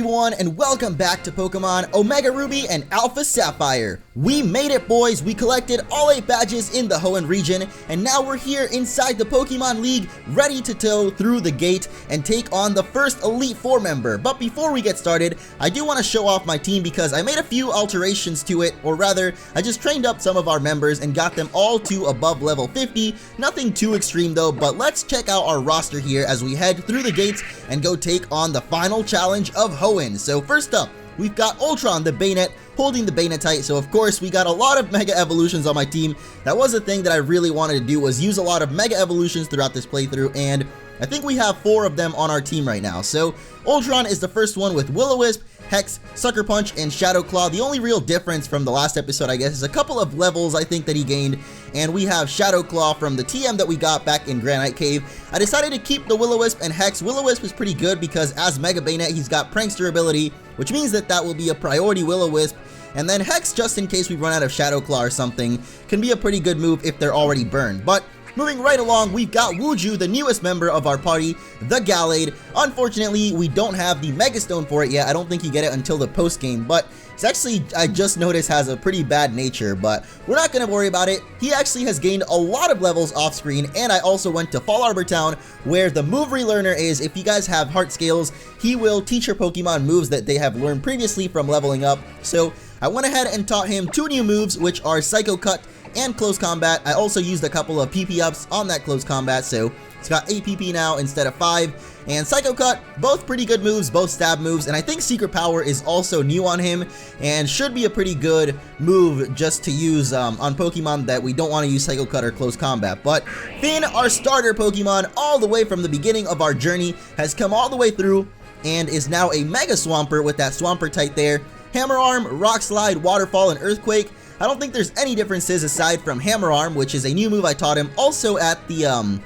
everyone, and welcome back to Pokemon Omega Ruby and Alpha Sapphire. We made it, boys. We collected all 8 badges in the Hoenn region, and now we're here inside the Pokemon League, ready to tow through the gate and take on the first Elite Four member. But before we get started, I do want to show off my team because I made a few alterations to it, or rather, I just trained up some of our members and got them all to above level 50. Nothing too extreme though, but let's check out our roster here as we head through the gates and go take on the final challenge of Hoenn. So first up, we've got Ultron the Bayonet holding the Bayonet. So of course we got a lot of Mega Evolutions on my team. That was the thing that I really wanted to do, was use a lot of Mega Evolutions throughout this playthrough, and I think we have 4 of them on our team right now. So Ultron is the first one with Will-O-Wisp, Hex, Sucker Punch, and Shadow Claw. The only real difference from the last episode, I guess, is a couple of levels I think that he gained, and we have Shadow Claw from the TM that we got back in Granite Cave. I decided to keep the Will-O-Wisp and Hex. Will-O-Wisp is pretty good because as Mega Bayonet, he's got Prankster ability, which means that that will be a priority Will-O-Wisp. And then Hex, just in case we run out of Shadow Claw or something, can be a pretty good move if they're already burned. But moving right along, we've got Wuju, the newest member of our party, the Gallade. Unfortunately, we don't have the Mega Stone for it yet. I don't think you get it until the post game, but it's actually, I just noticed, has a pretty bad nature, but we're not going to worry about it. He actually has gained a lot of levels off screen, and I also went to Fall Arbor Town where the move relearner is. If you guys have heart scales, he will teach your Pokemon moves that they have learned previously from leveling up. So I went ahead and taught him 2 new moves, which are Psycho Cut and Close Combat. I also used a couple of PP ups on that Close Combat, so it's got 8 PP now instead of 5. And Psycho Cut, both pretty good moves, both stab moves, and I think Secret Power is also new on him and should be a pretty good move just to use on Pokemon that we don't want to use Psycho Cut or Close Combat. But Finn, our starter Pokemon, all the way from the beginning of our journey, has come all the way through and is now a Mega Swampert with that Swampert type there. Hammer Arm, Rock Slide, Waterfall, and Earthquake. I don't think there's any differences aside from Hammer Arm, which is a new move I taught him also at the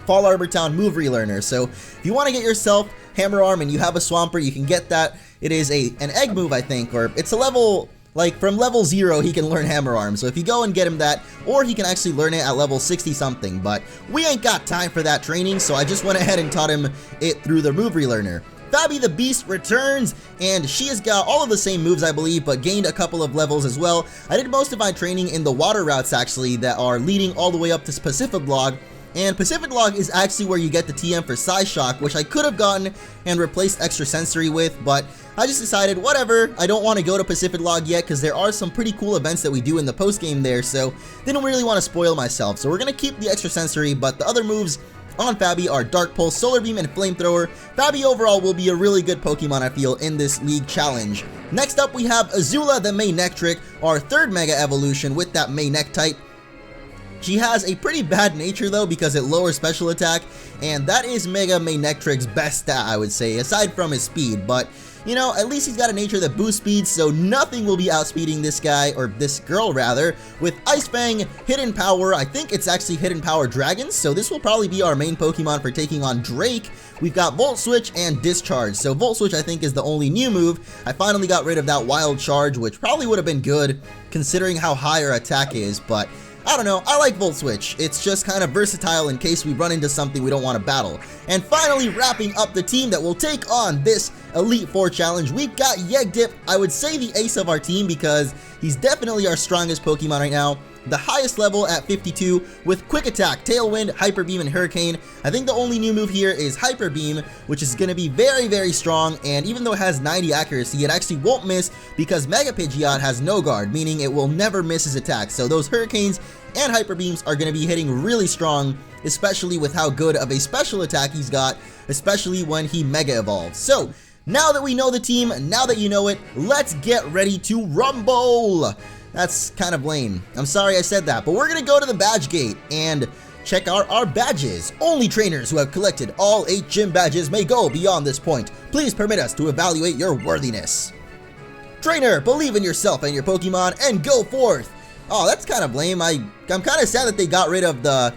Fall Arbor Town move relearner. So if you want to get yourself Hammer Arm and you have a Swampert, you can get that. It is an egg move, I think, or it's a level, like from level 0 he can learn Hammer Arm. So if you go and get him that, or he can actually learn it at level 60 something, but we ain't got time for that training, so I just went ahead and taught him it through the move relearner. Fabi the Beast returns, and she has got all of the same moves, I believe, but gained a couple of levels as well. I did most of my training in the water routes, actually, that are leading all the way up to Pacific Log, and Pacific Log is actually where you get the TM for Psyshock, which I could have gotten and replaced Extrasensory with, but I just decided, whatever, I don't want to go to Pacific Log yet because there are some pretty cool events that we do in the post-game there, so didn't really want to spoil myself. So we're going to keep the Extrasensory, but the other moves on Fabi are Dark Pulse, Solar Beam, and Flamethrower. Fabi overall will be a really good Pokemon, I feel, in this league challenge. Next up, we have Azula the Manectric, our 3rd Mega Evolution with that Manect type. She has a pretty bad nature though because it lowers special attack, and that is Mega Manectric's best stat, I would say, aside from his speed. But you know, at least he's got a nature that boosts speed, so nothing will be outspeeding this guy, or this girl rather, with Ice Fang, Hidden Power. I think it's actually Hidden Power Dragons, so this will probably be our main Pokemon for taking on Drake. We've got Volt Switch and Discharge, so Volt Switch I think is the only new move. I finally got rid of that Wild Charge, which probably would have been good considering how high our attack is, but I don't know, I like Volt Switch. It's just kind of versatile in case we run into something we don't want to battle. And finally, wrapping up the team that will take on this Elite Four challenge, we've got Yegdip, I would say the ace of our team because he's definitely our strongest Pokemon right now. The highest level at 52 with Quick Attack, Tailwind, Hyper Beam, and Hurricane. I think the only new move here is Hyper Beam, which is going to be very, very strong, and even though it has 90 accuracy, it actually won't miss because Mega Pidgeot has no guard, meaning it will never miss his attack. So those Hurricanes and Hyper Beams are going to be hitting really strong, especially with how good of a special attack he's got, especially when he Mega Evolves. So now that we know the team, now that you know it, let's get ready to rumble! That's kind of lame. I'm sorry I said that, but we're going to go to the badge gate and check out our badges. Only trainers who have collected all 8 gym badges may go beyond this point. Please permit us to evaluate your worthiness. Trainer, believe in yourself and your Pokemon and go forth. Oh, that's kind of lame. I'm kind of sad that they got rid of the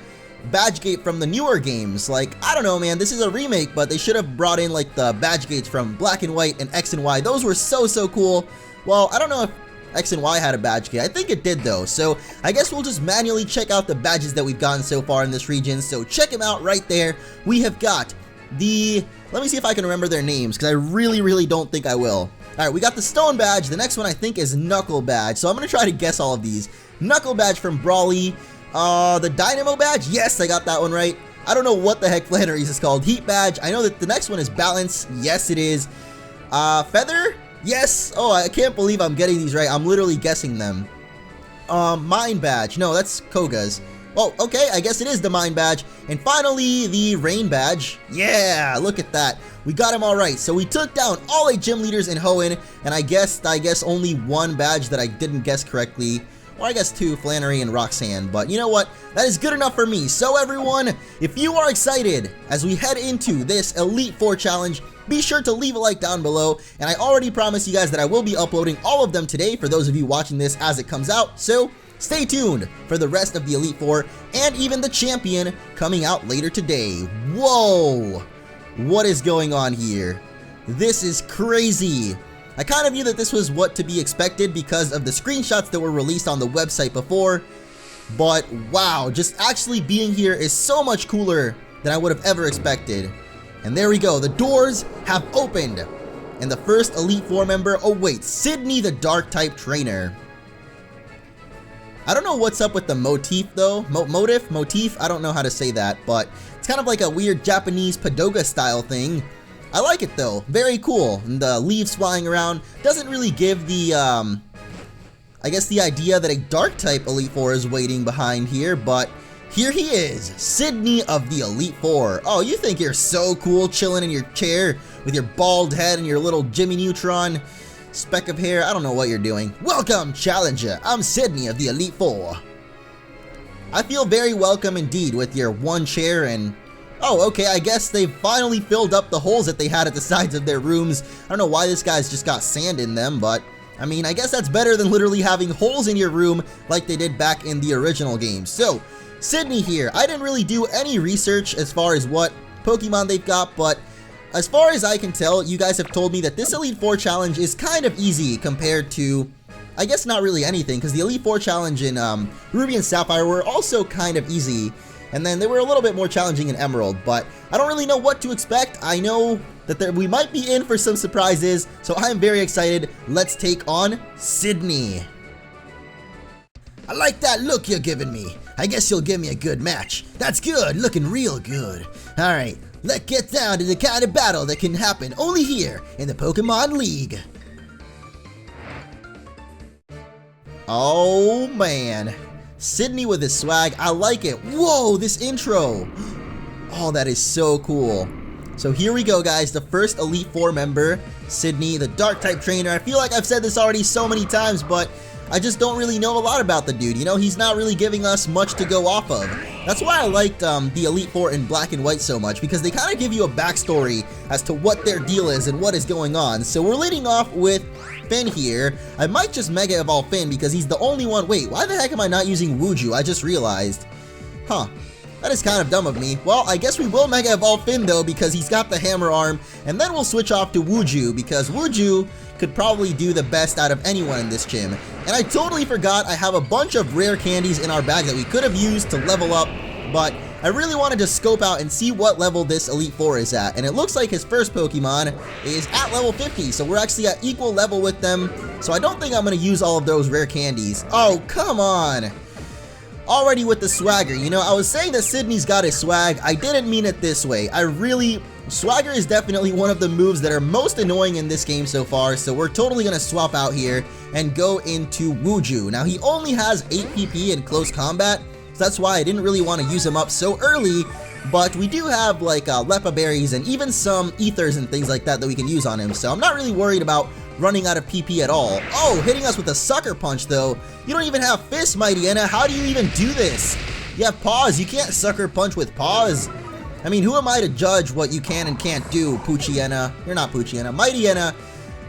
badge gate from the newer games. Like, I don't know, man, this is a remake, but they should have brought in like the badge gates from Black and White and X and Y. Those were so cool. Well, I don't know if X and Y had a badge kit. I think it did though, so I guess we'll just manually check out the badges that we've gotten so far in this region. So check them out right there. We have got the Let me see if I can remember their names, because I really don't think I will. Alright, we got the Stone Badge. The next one I think is Knuckle Badge. So I'm going to try to guess all of these. Knuckle Badge from Brawly. The Dynamo Badge. Yes, I got that one right. I don't know what the heck Flannery's is called. Heat Badge. I know that the next one is Balance. Yes, it is. Feather. Yes. Oh, I can't believe I'm getting these right. I'm literally guessing them. Mine Badge. No, that's Koga's. Oh, okay, I guess it is the Mine Badge. And finally, the Rain Badge. Yeah, look at that. We got him all right. So we took down all 8 gym leaders in Hoenn, and I guess only one badge that I didn't guess correctly. Or I guess 2, Flannery and Roxanne. But you know what? That is good enough for me. So everyone, if you are excited as we head into this Elite 4 challenge, be sure to leave a like down below. And I already promised you guys that I will be uploading all of them today for those of you watching this as it comes out. So stay tuned for the rest of the Elite 4 and even the champion coming out later today. Whoa! What is going on here? This is crazy. I kind of knew that this was what to be expected because of the screenshots that were released on the website before. But wow, just actually being here is so much cooler than I would have ever expected. And there we go, the doors have opened. And the first Elite 4 member awaits, Sidney the Dark type trainer. I don't know what's up with the motif though. Motif? I don't know how to say that, but it's kind of like a weird Japanese pagoda style thing. I like it though, very cool. And the leaves flying around doesn't really give the, I guess the idea that a dark type Elite 4 is waiting behind here, but here he is, Sidney of the Elite 4. Oh, you think you're so cool chilling in your chair with your bald head and your little Jimmy Neutron speck of hair? I don't know what you're doing. Welcome, challenger. I'm Sidney of the Elite 4. I feel very welcome indeed with your one chair and... Oh, okay, I guess they've finally filled up the holes that they had at the sides of their rooms. I don't know why this guy's just got sand in them, but... I mean, I guess that's better than literally having holes in your room like they did back in the original game. So, Sidney here. I didn't really do any research as far as what Pokemon they've got, but... As far as I can tell, you guys have told me that this Elite 4 challenge is kind of easy compared to, I guess not really anything, because the Elite 4 challenge in Ruby and Sapphire were also kind of easy, and then they were a little bit more challenging in Emerald, but I don't really know what to expect. I know that we might be in for some surprises, so I'm very excited. Let's take on Sidney. I like that look you're giving me. I guess you'll give me a good match. That's good, looking real good. Alright. Let's get down to the kind of battle that can happen only here in the Pokemon League. Oh man, Sidney with his swag, I like it. Whoa, this intro. Oh, that is so cool. So here we go guys, the first Elite 4 member, Sidney, the Dark type trainer. I feel like I've said this already so many times, but I just don't really know a lot about the dude. You know, he's not really giving us much to go off of. That's why I liked the Elite 4 in Black and White so much, because they kind of give you a backstory as to what their deal is and what is going on. So we're leading off with Finn here. I might just Mega Evolve Finn because he's the only one. Wait, why the heck am I not using Wuju? I just realized. Huh. That is kind of dumb of me. Well, I guess we will Mega Evolve Finn though because he's got the Hammer Arm, and then we'll switch off to Wuju because Wuju could probably do the best out of anyone in this gym. And I totally forgot I have a bunch of rare candies in our bag that we could have used to level up, but I really wanted to scope out and see what level this Elite 4 is at, and it looks like his first Pokemon is at level 50, so we're actually at equal level with them, so I don't think I'm going to use all of those rare candies. Oh, come on! Already with the swagger, you know, I was saying that Sidney's got his swag. I didn't mean it this way. Swagger is definitely one of the moves that are most annoying in this game so far, so we're totally going to swap out here and go into Wuju. Now, he only has 8 PP in close combat, so that's why I didn't really want to use him up so early, but we do have like Lepa Berries and even some Ethers and things like that that we can use on him, so I'm not really worried about running out of PP at all. Oh, hitting us with a Sucker Punch though. You don't even have Fist, Mightyena. How do you even do this? You have Paws. You can't Sucker Punch with Paws. I mean, who am I to judge what you can and can't do, Poochyena? You're not Poochyena. Mightyena,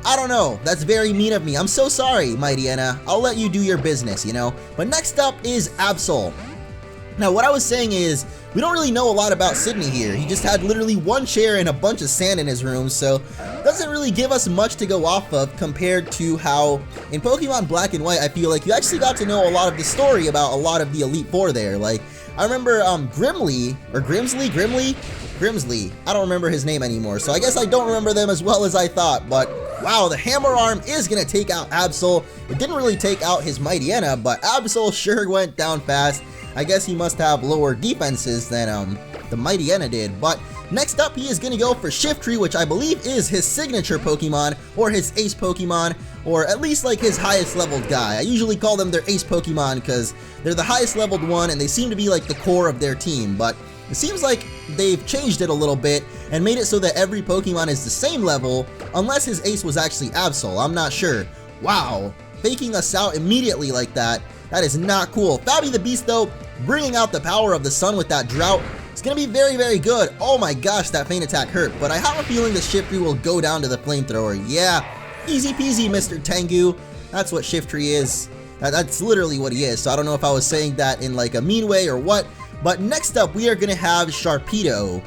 I don't know. That's very mean of me. I'm so sorry, Mightyena. I'll let you do your business, you know? But next up is Absol. Now, what I was saying is, we don't really know a lot about Sidney here. He just had literally one chair and a bunch of sand in his room, so doesn't really give us much to go off of compared to how in Pokemon Black and White, I feel like you actually got to know a lot of the story about a lot of the Elite 4 there. Like, I remember Grimley. I don't remember his name anymore, so I guess I don't remember them as well as I thought. But wow, the Hammer Arm is gonna take out Absol. It didn't really take out his Mightyena, but Absol sure went down fast. I guess he must have lower defenses than the Mightyena did. But next up, he is gonna go for Shiftry, which I believe is his signature Pokemon, or his ace Pokemon, or at least like his highest leveled guy. I usually call them their ace Pokemon because they're the highest leveled one and they seem to be like the core of their team. But it seems like they've changed it a little bit and made it so that every Pokemon is the same level, unless his ace was actually Absol. I'm not sure. Wow, faking us out immediately like that. That is not cool. Fabi the Beast, though, bringing out the power of the sun with that drought. It's going to be very, very good. Oh my gosh, that feint attack hurt, but I have a feeling the Shiftry will go down to the flamethrower. Yeah, easy peasy, Mr. Tengu. That's what Shiftry is. That's literally what he is, so I don't know if I was saying that in like a mean way or what. But next up, we are going to have Sharpedo.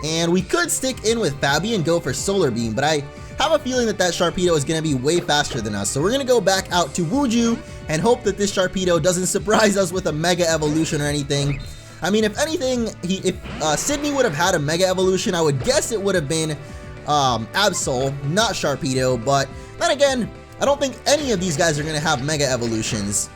And we could stick in with Fabi and go for Solar Beam, but I have a feeling that that Sharpedo is going to be way faster than us. So we're going to go back out to Wuju and hope that this Sharpedo doesn't surprise us with a Mega Evolution or anything. I mean, if anything, if Sidney would have had a Mega Evolution, I would guess it would have been Absol, not Sharpedo. But then again, I don't think any of these guys are going to have Mega Evolutions,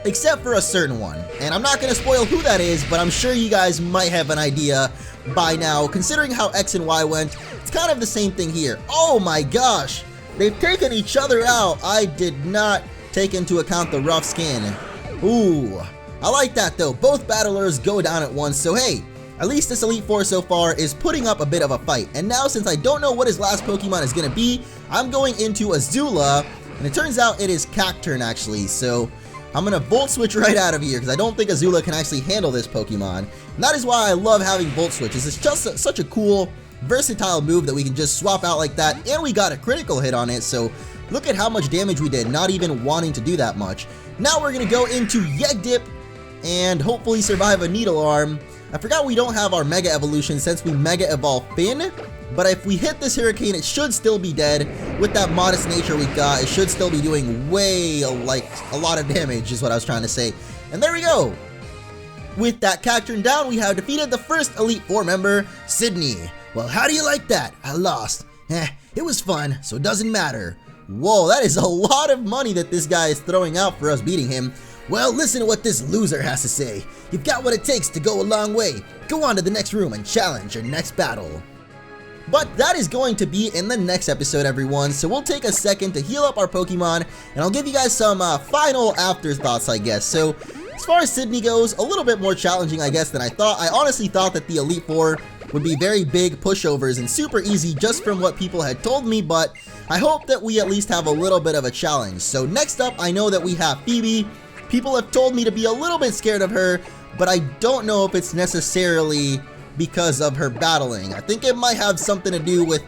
except for a certain one. And I'm not going to spoil who that is, but I'm sure you guys might have an idea by now. Considering how X and Y went, it's kind of the same thing here. Oh my gosh, they've taken each other out. I did not take into account the rough skin. Ooh, I like that though. Both battlers go down at once, so hey, at least this Elite Four so far is putting up a bit of a fight. And now, since I don't know what his last Pokemon is going to be, I'm going into Azula, and it turns out it is Cacturne actually, so I'm going to Volt Switch right out of here because I don't think Azula can actually handle this Pokemon. And that is why I love having Volt Switches. It's just such a cool, versatile move that we can just swap out like that, and we got a critical hit on it, so look at how much damage we did, not even wanting to do that much. Now we're going to go into Yegdip and hopefully survive a Needle Arm. I forgot we don't have our Mega Evolution since we Mega Evolve Finn, but if we hit this Hurricane, it should still be dead. With that modest nature we got, it should still be doing way, like, a lot of damage is what I was trying to say. And there we go. With that Cacturne down, we have defeated the first Elite Four member, Sidney. Well, how do you like that? I lost. It was fun, so it doesn't matter. Whoa, that is a lot of money that this guy is throwing out for us beating him. Well, listen to what this loser has to say. You've got what it takes to go a long way. Go on to the next room and challenge your next battle. But that is going to be in the next episode, everyone, so we'll take a second to heal up our Pokemon, and I'll give you guys some final afterthoughts, I guess. So, as far as Sidney goes, a little bit more challenging, I guess, than I thought. I honestly thought that the Elite Four would be very big pushovers and super easy just from what people had told me, but I hope that we at least have a little bit of a challenge. So next up, I know that we have Phoebe. People have told me to be a little bit scared of her, but I don't know if it's necessarily because of her battling. I think it might have something to do with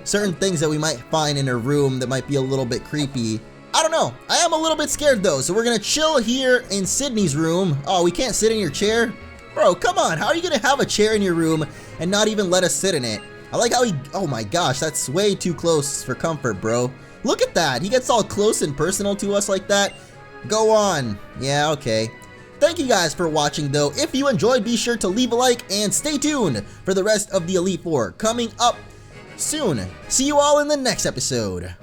certain things that we might find in her room that might be a little bit creepy. I don't know. I am a little bit scared though, so we're gonna chill here in Sidney's room. Oh, we can't sit in your chair? Bro, come on, how are you gonna have a chair in your room and not even let us sit in it? I like how he, oh my gosh, that's way too close for comfort, bro. Look at that, he gets all close and personal to us like that. Go on. Yeah, okay. Thank you guys for watching though. If you enjoyed, be sure to leave a like and stay tuned for the rest of the Elite Four coming up soon. See you all in the next episode.